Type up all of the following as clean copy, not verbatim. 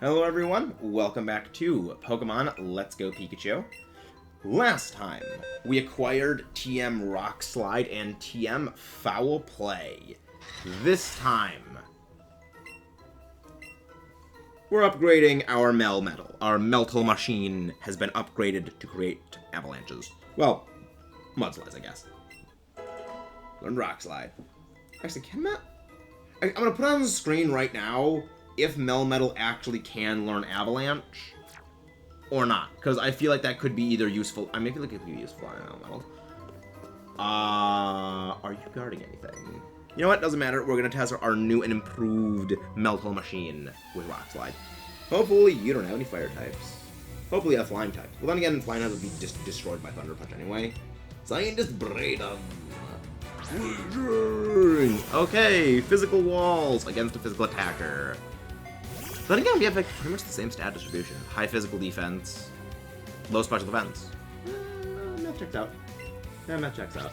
Hello everyone, welcome back to Pokemon Let's Go Pikachu. Last time, we acquired TM Rock Slide and TM Foul Play. This time, we're upgrading our Melmetal. Our Meltal machine has been upgraded to create avalanches. Well, mudslides, I guess. Learn Rock Slide. Actually, can that? I'm gonna put on the screen right now if Melmetal actually can learn Avalanche or not, because I feel like that could be either useful. I feel like it could be useful on Melmetal. Are you guarding anything? You know what? Doesn't matter. We're gonna test our new and improved Meltal machine with Rock Slide. Hopefully, you don't have any fire types. Hopefully, a flying type. Well, then again, flying types would be just destroyed by Thunder Punch anyway. Scientist Braden. Okay, physical walls against a physical attacker. Then again, we have like pretty much the same stat distribution. High physical defense, low special defense. That checks out. Yeah, that checks out.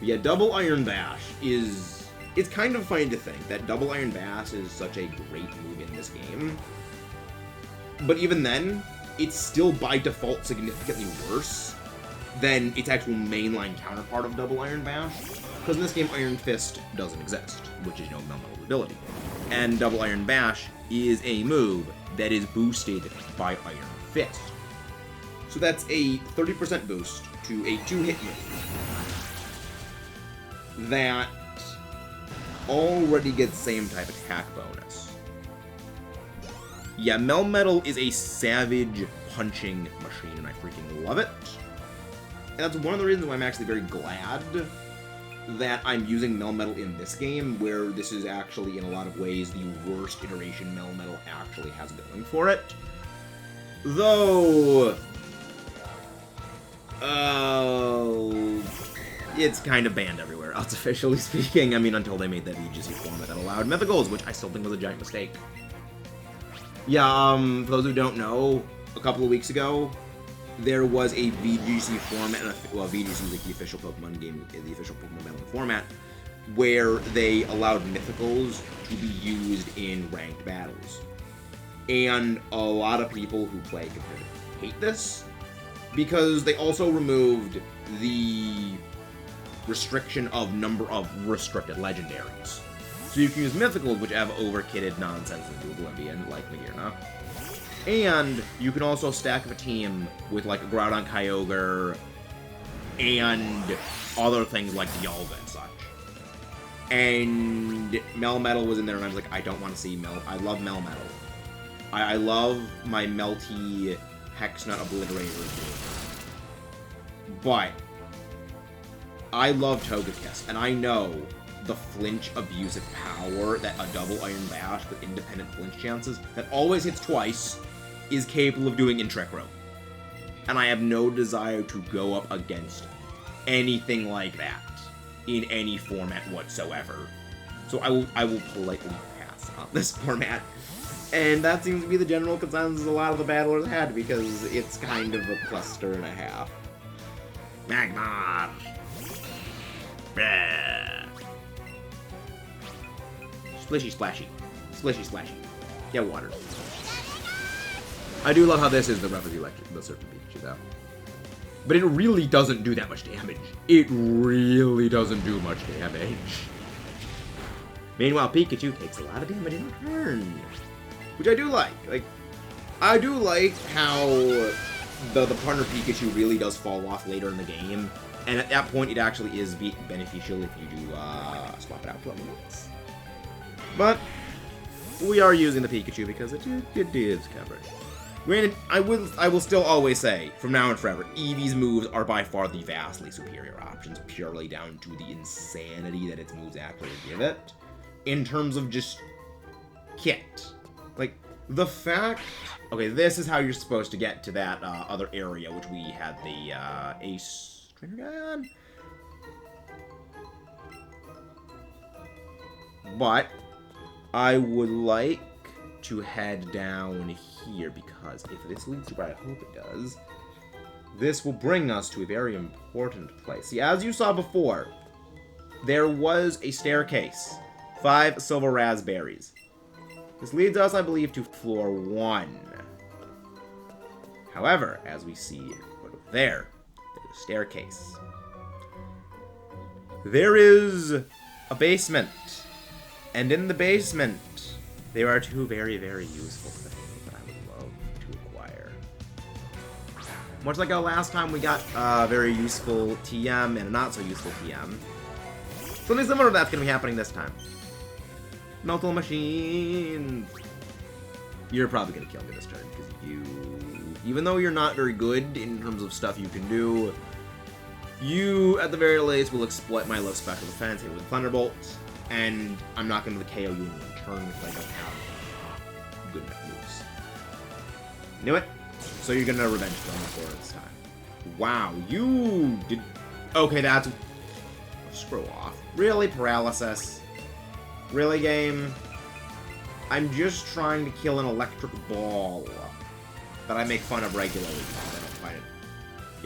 But yeah, Double Iron Bash is... It's kind of funny to think that Double Iron Bash is such a great move in this game. But even then, it's still by default significantly worse than its actual mainline counterpart of Double Iron Bash. Because in this game, Iron Fist doesn't exist, which is no Melmetal ability. And Double Iron Bash is a move that is boosted by Iron Fist. So that's a 30% boost to a 2-hit move that already gets same type attack bonus. Yeah, Melmetal is a savage punching machine, and I freaking love it. And that's one of the reasons why I'm actually very glad that I'm using Melmetal in this game, where this is actually, in a lot of ways, the worst iteration Melmetal actually has going for it. Though... it's kind of banned everywhere else, officially speaking. I mean, until they made that VGC format that allowed mythicals, which I still think was a giant mistake. Yeah, for those who don't know, a couple of weeks ago, there was a VGC format, well, VGC is like the official Pokemon game, the official Pokemon Battle format, where they allowed mythicals to be used in ranked battles. And a lot of people who play competitive hate this, because they also removed the restriction of number of restricted legendaries. So you can use mythicals, which have overkitted nonsense into Oblivion, like Magearna. And you can also stack up a team with, like, a Groudon Kyogre and other things like Dialga and such. And Melmetal was in there, and I was like, I don't want to see I love Melmetal. I love my Melty Hexnut Obliterator. But I love Togekiss, and I know the flinch abusive power that a Double Iron Bash with independent flinch chances that always hits twice is capable of doing in Trick Room. And I have no desire to go up against anything like that in any format whatsoever. So I will politely pass on this format. And that seems to be the general consensus a lot of the battlers had, because it's kind of a cluster and a half. Magmar! Splishy splashy. Splishy splashy. Get water. I do love how this is the Reverie Electric, the Surfing Pikachu, though. But it really doesn't do that much damage. It really doesn't do much damage. Meanwhile, Pikachu takes a lot of damage in return. Which I do like. I do like how the partner Pikachu really does fall off later in the game. And at that point, it actually is beneficial if you do swap it out for minutes. But we are using the Pikachu because it is covered. Granted, I will still always say, from now and forever, Eevee's moves are by far the vastly superior options, purely down to the insanity that its moves actually give it, in terms of just kit. Like, the fact... Okay, this is how you're supposed to get to that other area, which we had the Ace Trainer guy on. But I would like to head down here, because if this leads to where I hope it does, this will bring us to a very important place. See, as you saw before, there was a staircase. 5 silver raspberries. This leads us, I believe, to floor 1. However, as we see right over there, there's a staircase. There is a basement. And in the basement, there are 2 very, very useful things that I would love to acquire. Much like our last time, we got a very useful TM and a not so useful TM. Something similar to that's going to be happening this time. Mental machines. You're probably going to kill me this turn, because you, even though you're not very good in terms of stuff you can do, you, at the very least, will exploit my low special defense here with Thunderbolt, and I'm not going to KO you in return because I don't have good enough moves. Knew it. So you're going to revenge kill me for it this time. Wow, you did... Okay, that's... Screw off. Really, paralysis? Really, game? I'm just trying to kill an electric ball that I make fun of regularly because I don't find it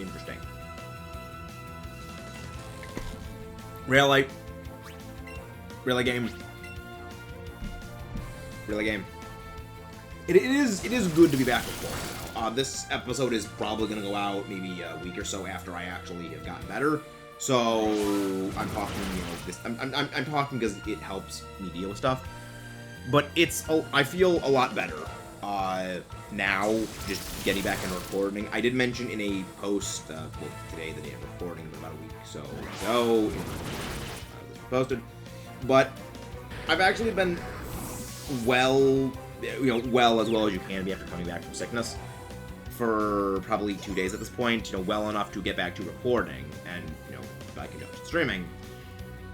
interesting. Really? Really, game? Really, game? It is good to be back with Florida now. This episode is probably going to go out maybe a week or so after I actually have gotten better. So I'm talking, you know, this. I'm talking because it helps me deal with stuff. But I feel a lot better now, just getting back into recording. I did mention in a post, well, today, the day of recording, about a week so ago, posted. But I've actually been well as you can be after coming back from sickness for probably 2 days at this point. You know, well enough to get back to recording and, you know, back into streaming.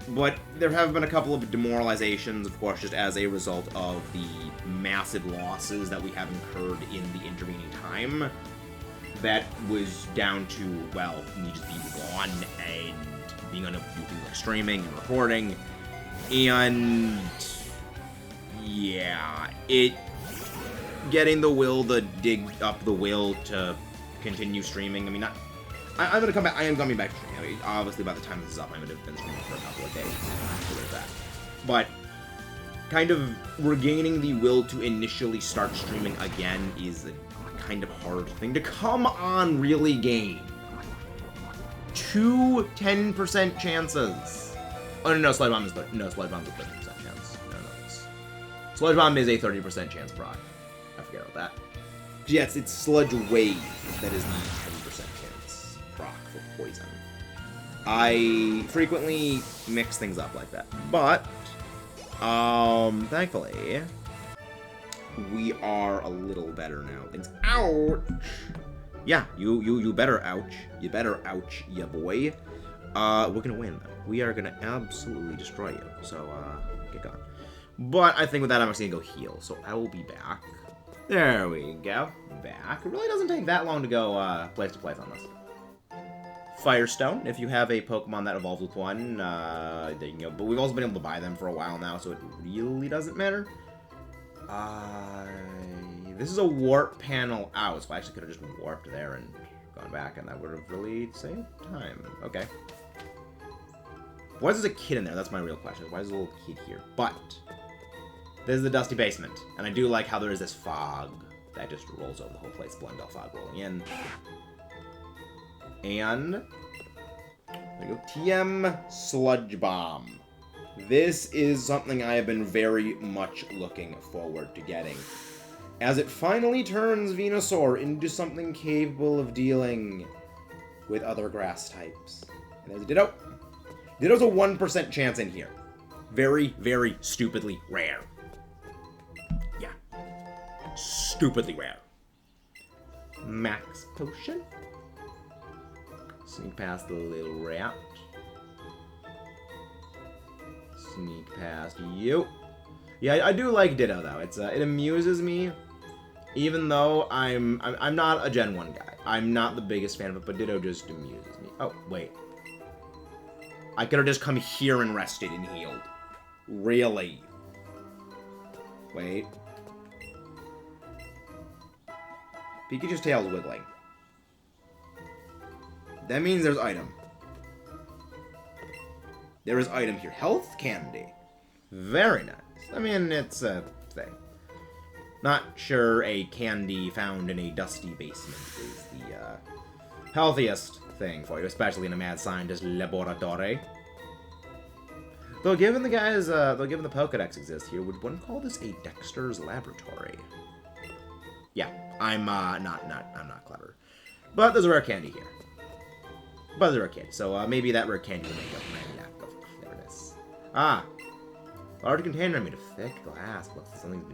But there have been a couple of demoralizations, of course, just as a result of the massive losses that we have incurred in the intervening time. That was down to, well, me just being gone and being unable to do things like streaming and recording. And yeah, getting the will to dig up the will to continue streaming. I mean, I'm gonna come back. I am coming back to streaming. I mean, obviously, by the time this is up, I'm gonna have been streaming for a couple of days. So there's that. But kind of regaining the will to initially start streaming again is a kind of hard thing to come on, really, game. 2 10% chances. Oh no, Sludge Bomb is 30% chance. No. Sludge Bomb is a 30% chance proc. I forget about that. Yes, it's Sludge Wave that is the 10% chance proc for poison. I frequently mix things up like that, but thankfully we are a little better now. It's ouch. Yeah, you better ouch. You better ouch, ya boy. We're gonna win though. We are gonna absolutely destroy you. So get going. But I think with that I'm actually gonna go heal. So I will be back. There we go. Back. It really doesn't take that long to go place to place on this. Firestone, if you have a Pokemon that evolves with one, there you go. But we've also been able to buy them for a while now, so it really doesn't matter. This is a warp panel out, so I actually could have just warped there and gone back, and that would have really saved time. Okay. Why is there a kid in there? That's my real question. Why is there a little kid here? But this is the dusty basement, and I do like how there is this fog that just rolls over the whole place. Blendell fog rolling in. And there you go. TM Sludge Bomb. This is something I have been very much looking forward to getting, as it finally turns Venusaur into something capable of dealing with other grass types. And there's a Ditto. Ditto's a 1% chance in here. Very, very stupidly rare. Yeah. Stupidly rare. Max Potion. Sneak past the little rat. Sneak past you. Yeah, I do like Ditto though. It amuses me, even though I'm not a Gen 1 guy. I'm not the biggest fan of it, but Ditto just amuses me. Oh wait, I could have just come here and rested and healed. Really? Wait. Pikachu's tail's wiggling. That means there's item. There is item here. Health candy. Very nice. I mean, it's a thing. Not sure a candy found in a dusty basement is the healthiest thing for you, especially in a mad scientist laboratory. Though given the Pokedex exists here, would one call this a Dexter's laboratory? Yeah, I'm not clever. But there's a rare candy here. So maybe that rare candy will make up for my lack of cleverness. Ah, large container made of thick glass. Looks like something's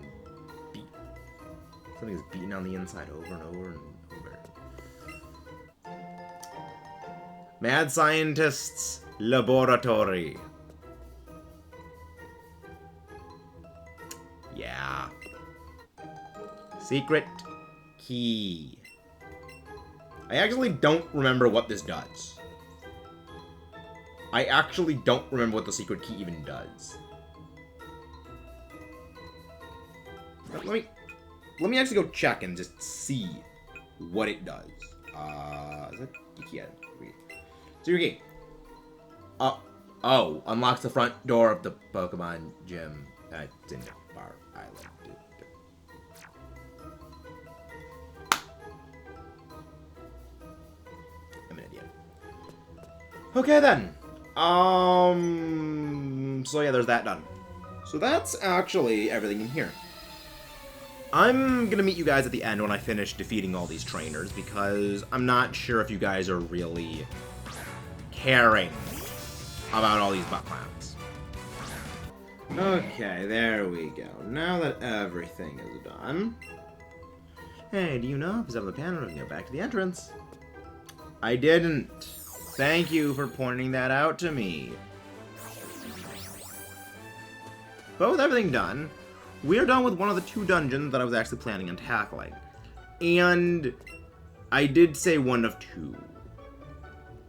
beaten on the inside over and over and over. Mad Scientist's Laboratory. Yeah. Secret key. I actually don't remember what this does. I actually don't remember what the secret key even does. Let me actually go check and just see what it does. Is that yeah? Secret key. Oh, unlocks the front door of the Pokemon gym at Bar Island. I'm an idiot. Okay then. So yeah, there's that done. So that's actually everything in here. I'm gonna meet you guys at the end when I finish defeating all these trainers, because I'm not sure if you guys are really caring about all these butt clowns. Okay, there we go. Now that everything is done. Hey, do you know if it's up the panel and go back to the entrance? I didn't. Thank you for pointing that out to me. But with everything done, we're done with one of the 2 dungeons that I was actually planning on tackling. And I did say one of 2.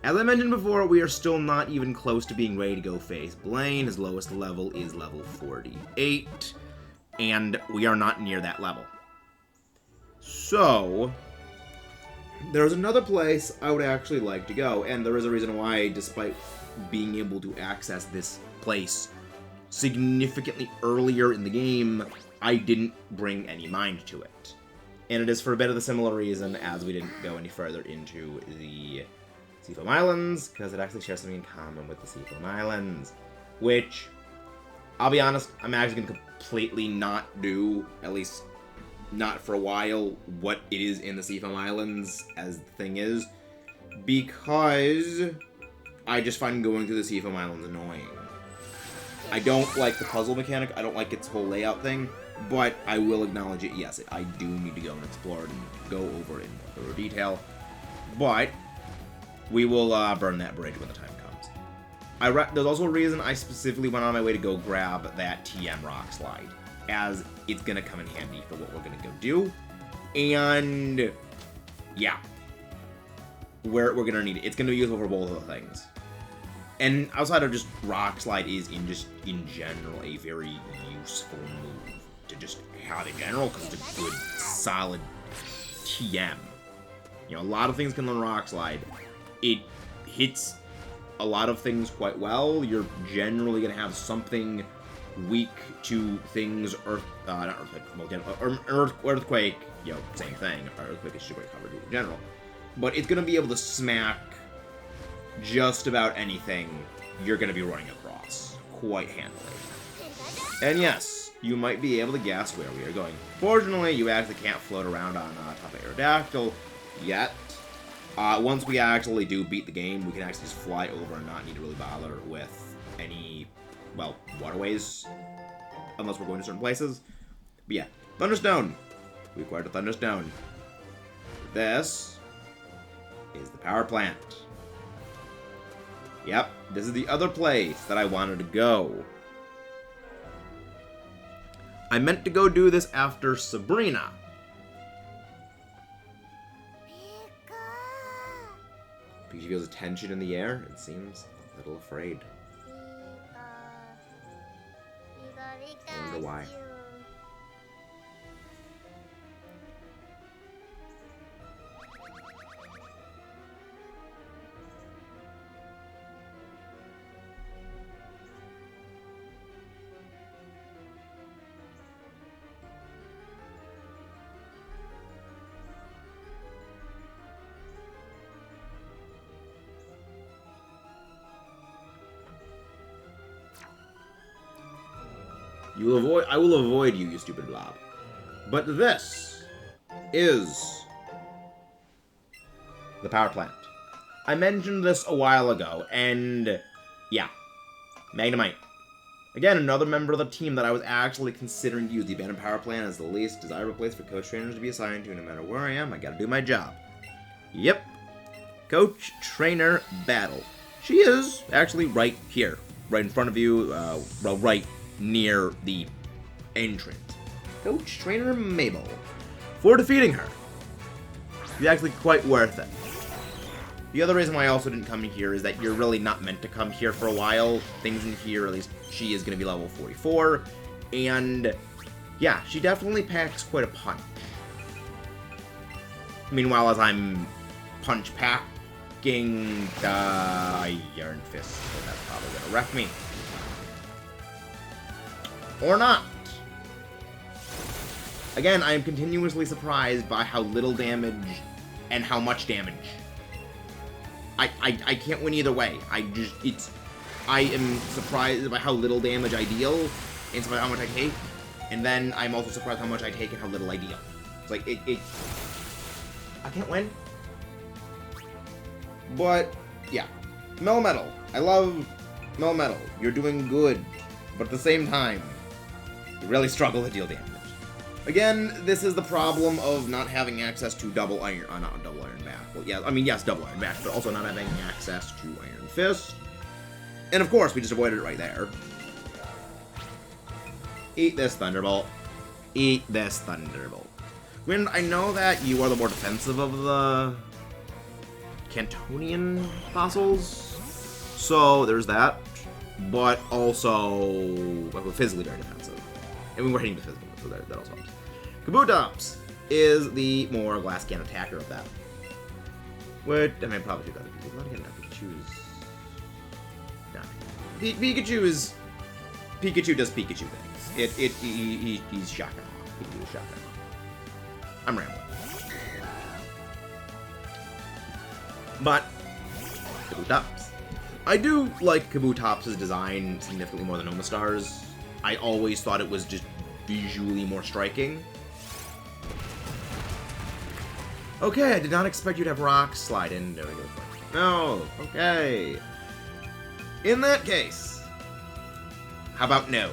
As I mentioned before, we are still not even close to being ready to go face Blaine. His lowest level is level 48, and we are not near that level. So, there's another place I would actually like to go, and there is a reason why, despite being able to access this place significantly earlier in the game, I didn't bring any mind to it. And it is for a bit of the similar reason as we didn't go any further into the Seafoam Islands, because it actually shares something in common with the Seafoam Islands, which, I'll be honest, I'm actually going to completely not do, at least not for a while, what it is in the Seafoam Islands as the thing is, because I just find going through the Seafoam Islands annoying. I don't like the puzzle mechanic, I don't like its whole layout thing, but I will acknowledge it, yes, I do need to go and explore it and go over it in more thorough detail, but we will burn that bridge when the time comes. There's also a reason I specifically went on my way to go grab that TM rock slide, as it's going to come in handy for what we're going to go do. And yeah, we're going to need it. It's going to be useful for both of the things. And outside of just rock slide is in general a very useful move to just have in general, because it's a good solid TM. You know, a lot of things can learn rock slide. It hits a lot of things quite well. You're generally going to have something weak to things, Earthquake, you know, same thing. Earthquake is super covered in general. But it's going to be able to smack just about anything you're going to be running across quite handily. And yes, you might be able to guess where we are going. Fortunately, you actually can't float around on top of Aerodactyl yet. Once we actually do beat the game, we can actually just fly over and not need to really bother with any, well, waterways, unless we're going to certain places. But yeah, Thunderstone. We acquired a Thunderstone. This is the power plant. Yep, this is the other place that I wanted to go. I meant to go do this after Sabrina. Because she feels a tension in the air and seems a little afraid. I wonder why. I will avoid you, you stupid blob. But this is the power plant. I mentioned this a while ago, and yeah, Magnemite. Again, another member of the team that I was actually considering to use. The abandoned power plant as the least desirable place for coach trainers to be assigned to. No matter where I am, I gotta do my job. Yep. Coach trainer battle. She is actually right here. Right in front of you, well, right near the entrance. Coach trainer Mabel. For defeating her. She's actually quite worth it. The other reason why I also didn't come in here is that you're really not meant to come here for a while. Things in here, at least she is going to be level 44. And yeah, she definitely packs quite a punch. Meanwhile, as I'm punch packing Iron Fist, so that's probably going to wreck me. Or not. Again, I am continuously surprised by how little damage and how much damage. I can't win either way. I am surprised by how little damage I deal, and by how much I take, and then I'm also surprised how much I take and how little I deal. It's like, I can't win. But, yeah. Melmetal. I love Melmetal. You're doing good, but at the same time, you really struggle to deal damage. Again, this is the problem of not having access to double iron, not double iron back. Well, yeah, I mean, yes, double iron back, but also not having access to Iron Fist. And of course, we just avoided it right there. Eat this Thunderbolt. Eat this Thunderbolt. Gwen, I know that you are the more defensive of the Cantonian fossils, so there's that. But also, well, physically very defensive. And we were hitting the physical, so that also helps. Kabutops is the more glass can attacker of that. What? I mean, probably do that. Pikachu's. No. Pikachu is. Pikachu does Pikachu things. He's shocking off. Pikachu is shocking off. I'm rambling. But Kabutops. I do like Kabutops' design significantly more than Omastar's. I always thought it was just visually more striking. Okay, I did not expect you to have Rock Slide in. There we go. No, okay. In that case, how about no?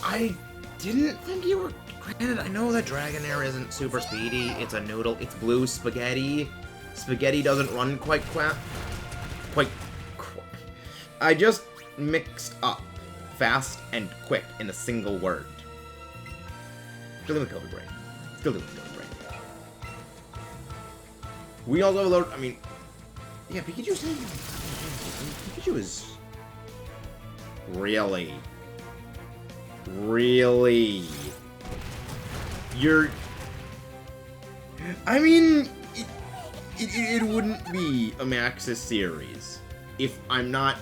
I didn't think you were... Granted, I know that Dragonair isn't super speedy. It's a noodle. It's blue spaghetti. Spaghetti doesn't run quite. I just mixed up fast and quick in a single word. Still doing COVID brain. Still doing COVID brain. We also load. I mean, yeah, Pikachu is really. You're. I mean, it wouldn't be a Maxis series if I'm not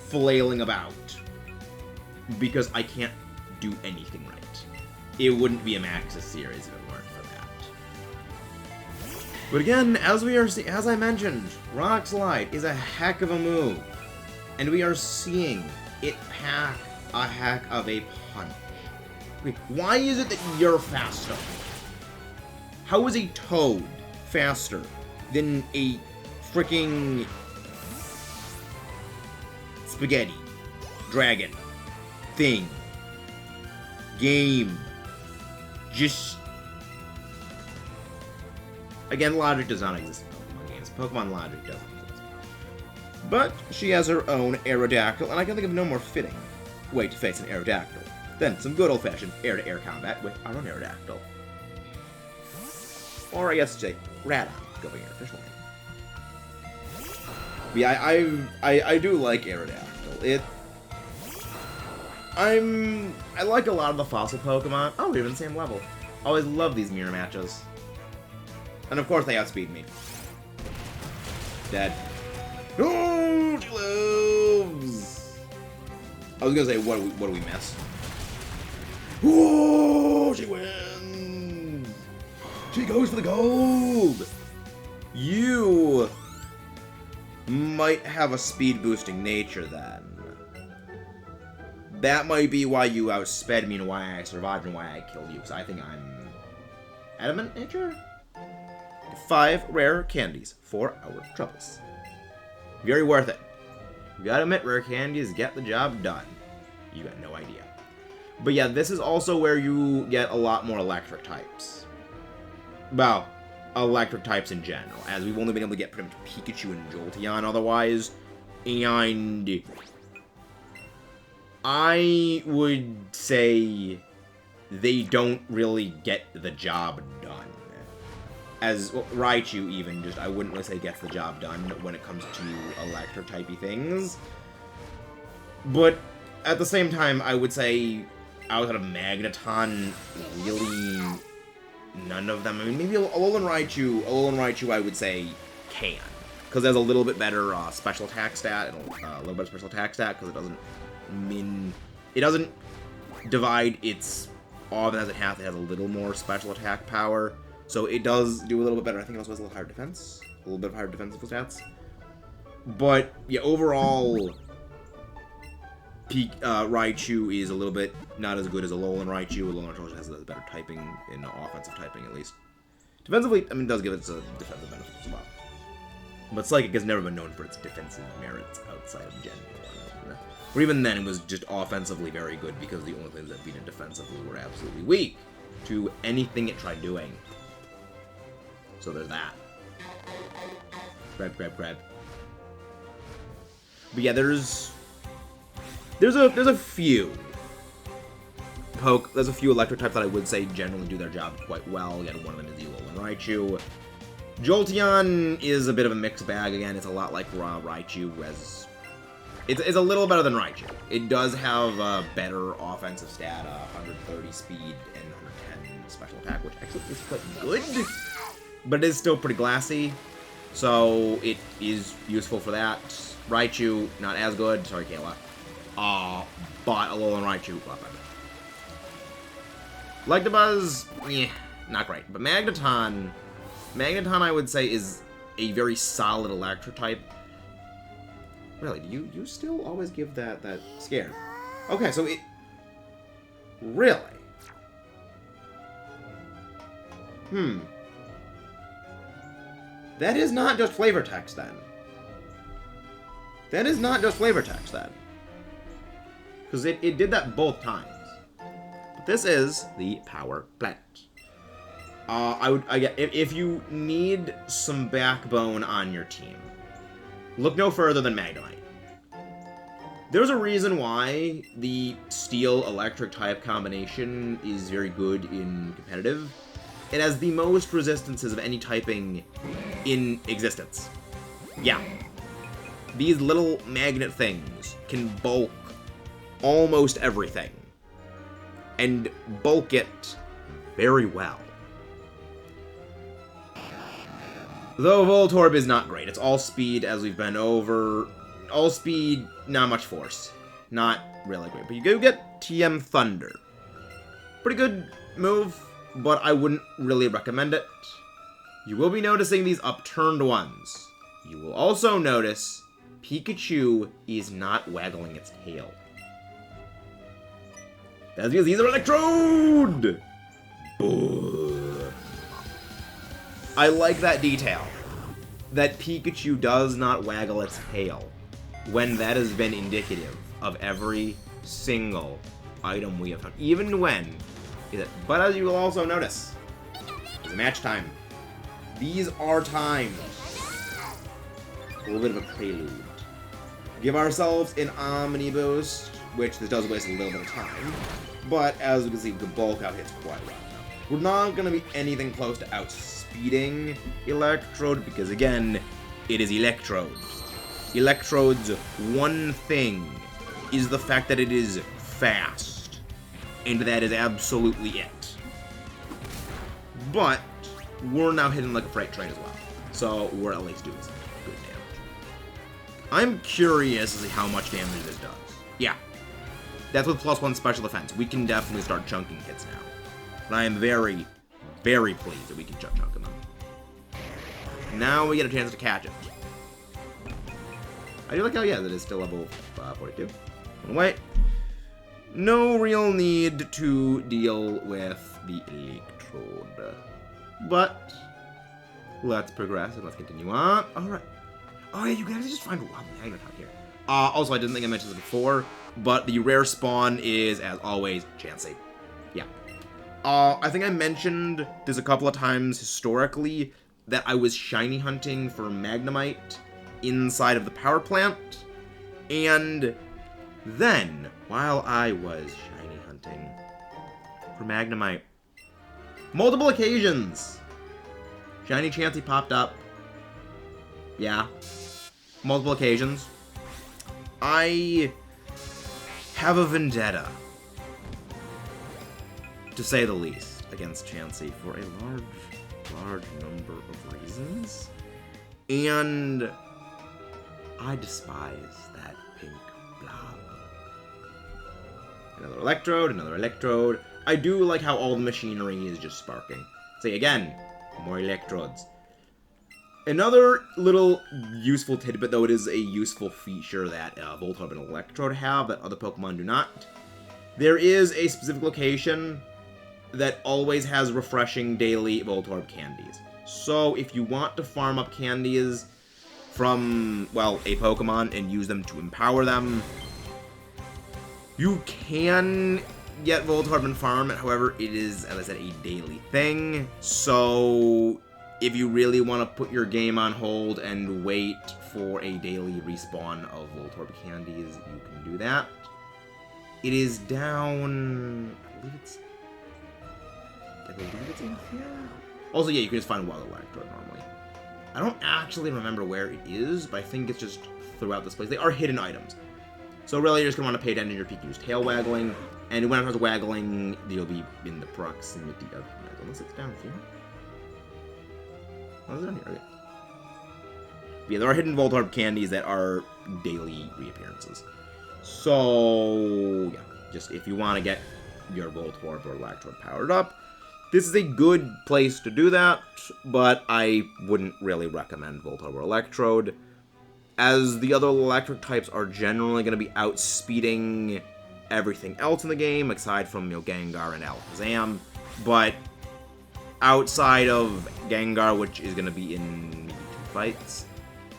flailing about because I can't do anything right. It wouldn't be a Maxis series if it weren't for that. But again, as I mentioned, Rock Slide is a heck of a move, and we are seeing it pack a heck of a punch. Wait, why is it that you're faster? How is a Toad faster than a freaking spaghetti, dragon, thing, game? Just... Again, logic does not exist in Pokemon games. Pokemon logic doesn't exist. But she has her own Aerodactyl, and I can think of no more fitting way to face an Aerodactyl than some good old-fashioned air-to-air combat with our own Aerodactyl. Or I guess say Radon, going air official name. But yeah, I do like Aerodactyl. I like a lot of the fossil Pokemon. Oh, we're in the same level. Always love these mirror matches. And of course they outspeed me. Dead. Oh, she lives! I was gonna say, what do we miss? Oh, she wins! She goes for the gold! You might have a speed boosting nature then. that might be why you outsped me and why I survived and why I killed you, because I think I'm adamant nature? 5 rare candies for our troubles. Very worth it. You gotta admit, rare candies get the job done. You got no idea. But yeah, this is also where you get a lot more electric types. Well, electric types in general, as we've only been able to get pretty much Pikachu and Jolteon otherwise. And I would say they don't really get the job done. As well, Raichu even, just I wouldn't really say gets the job done when it comes to electric typey things. But at the same time, I would say outside of Magneton, really none of them. I mean, maybe Alolan Raichu I would say can, because it has a little bit better special attack stat, and a little better special attack stat, because it doesn't divide its offense in half. It has a little more special attack power. So it does do a little bit better. I think it also has a little higher defense. A little bit of higher defensive stats. But, yeah, overall, Raichu is a little bit not as good as Alolan Raichu. Alolan Raichu has a better typing, in offensive typing at least. Defensively, I mean, it does give it a defensive benefit as well. But Psychic has never been known for its defensive merits outside of Gen 1. Or even then, it was just offensively very good, because the only things that beat it defensively were absolutely weak to anything it tried doing. So there's that. Grab. But yeah, there's a few there's a few electric types that I would say generally do their job quite well. Again, one of them is the Alolan Raichu. Jolteon is a bit of a mixed bag. Again, it's a lot like Raichu, as it's a little better than Raichu. It does have a better offensive stat, 130 speed and 110 special attack, which actually is quite good. But it is still pretty glassy, so it is useful for that. Raichu, not as good. Sorry, Kayla. But Alolan Raichu, a lot better. Electabuzz, not great. But Magneton, I would say, is a very solid electric type. Really, do you still always give that scare? Okay, so it... Really? That is not just flavor text, then. Because it did that both times. But this is the power plant. If you need some backbone on your team, look no further than Magnemite. There's a reason why the Steel-Electric type combination is very good in competitive. It has the most resistances of any typing in existence. Yeah. These little magnet things can bulk almost everything. And bulk it very well. Though Voltorb is not great. It's all speed, as we've been over. All speed, not much force. Not really great. But you go get TM Thunder. Pretty good move, but I wouldn't really recommend it. You will be noticing these upturned ones. You will also notice Pikachu is not waggling its tail. That's because he's an Electrode! Boo. I like that detail. That Pikachu does not waggle its tail, when that has been indicative of every single item we have found. Even when... But as you will also notice, it's match time. These are times. A little bit of a prelude. Give ourselves an Omni Boost, which this does waste a little bit of time. But as you can see, the bulk out hits quite well. We're not going to be anything close to outspeeding Electrode, because again, it is Electrodes. Electrode's one thing is the fact that it is fast. And that is absolutely it. But we're now hitting like a freight train as well. So we're at least doing some good damage. I'm curious to see how much damage this does. Yeah. That's with +1 special defense. We can definitely start chunking hits now. And I am very, very pleased that we can start chunking them. Now we get a chance to catch it. I do like how, yeah, that is still level 42. Wait. no real need to deal with the Electrode. But let's progress and let's continue on. Alright. Oh yeah, you can actually just find a wild Magneton here. Also, I didn't think I mentioned this before, but the rare spawn is, as always, Chansey. Yeah. I think I mentioned this a couple of times historically, that I was shiny hunting for Magnemite inside of the power plant. And then, while I was shiny hunting for Magnemite, multiple occasions, shiny Chansey popped up. Yeah. Multiple occasions. I have a vendetta, to say the least, against Chansey for a large number of reasons. And I despise that pink blob. Another Electrode, another Electrode. I do like how all the machinery is just sparking. See, again, more Electrodes. Another little useful tidbit, though it is a useful feature that Voltorb and Electrode have that other Pokemon do not. There is a specific location that always has refreshing daily Voltorb candies. So if you want to farm up candies from, well, a Pokemon and use them to empower them, you can get Voltorb and farm it. However, it is, as I said, a daily thing. So if you really want to put your game on hold and wait for a daily respawn of Voltorb candies, you can do that. It is down, I believe it's in here. Also, yeah, you can just find Wild Electrode normally. I don't actually remember where it is, but I think it's just throughout this place. They are hidden items. So really, you're just going to want to pay attention to your Pikachu's tail waggling, and when it starts waggling, you'll be in the proximity of it. Unless it's down here. Oh, it's down here. Okay. Yeah, there are hidden Voltorb candies that are daily reappearances. So, yeah, just if you want to get your Voltorb or Electrode powered up, this is a good place to do that, but I wouldn't really recommend Voltorb or Electrode, as the other electric types are generally going to be outspeeding everything else in the game, aside from, Gengar and Alakazam. But outside of Gengar, which is going to be in maybe 2 fights,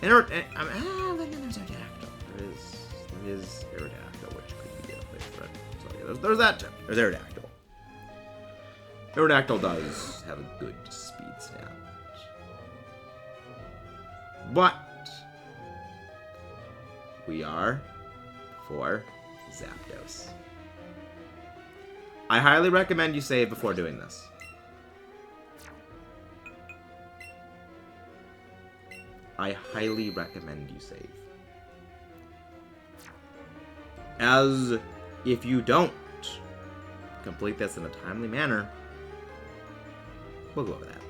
and then there's Aerodactyl. There is Aerodactyl, which could be a place for it. So yeah, there's that too. There's Aerodactyl. Aerodactyl does have a good speed stat. But we are for Zapdos. I highly recommend you save before doing this. I highly recommend you save. As if you don't complete this in a timely manner, we'll go over that.